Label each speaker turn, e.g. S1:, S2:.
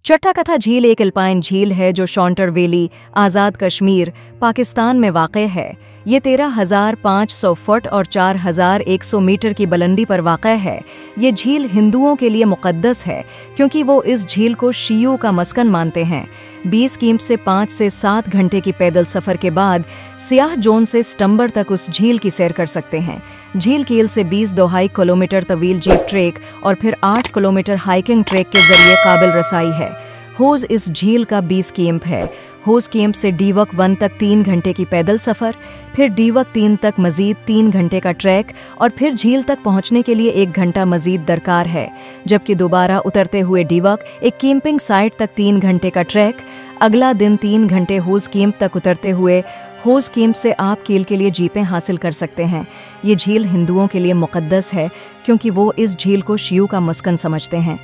S1: चट्टाकथा झील एक अल्पाइन झील है जो शॉन्टर वैली, आज़ाद कश्मीर, पाकिस्तान में वाक़ है। ये 13,500 फुट और 4,100 मीटर की बुलंदी पर वाक़ है। ये झील हिंदुओं के लिए मुक़द्दस है क्योंकि वो इस झील को शियों का मस्कन मानते हैं। 20 कीम से 5 से 7 घंटे की पैदल सफ़र के बाद सियाह जोन से सितंबर तक उस झील की सैर कर सकते हैं। झील कील से 20 किलोमीटर तवील जीप ट्रैक और फिर 8 किलोमीटर हाइकिंग ट्रैक के जरिए काबिल रसाई है। होज इस झील का 20 कैंप है। होज कैंप से डीवक 1 तक 3 घंटे की पैदल सफ़र, फिर डीवक 3 तक मज़ीद 3 घंटे का ट्रैक और फिर झील तक पहुंचने के लिए 1 घंटा मज़ीद दरकार है। जबकि दोबारा उतरते हुए डीवक एक कैंपिंग साइट तक 3 घंटे का ट्रैक। अगला दिन 3 घंटे होज कैंप तक उतरते हुए होज कैंप से आप कील के लिए जीपें हासिल कर सकते हैं। ये झील हिंदुओं के लिए मुक़द्दस है क्योंकि वो इस झील को शियों का मस्कन समझते हैं।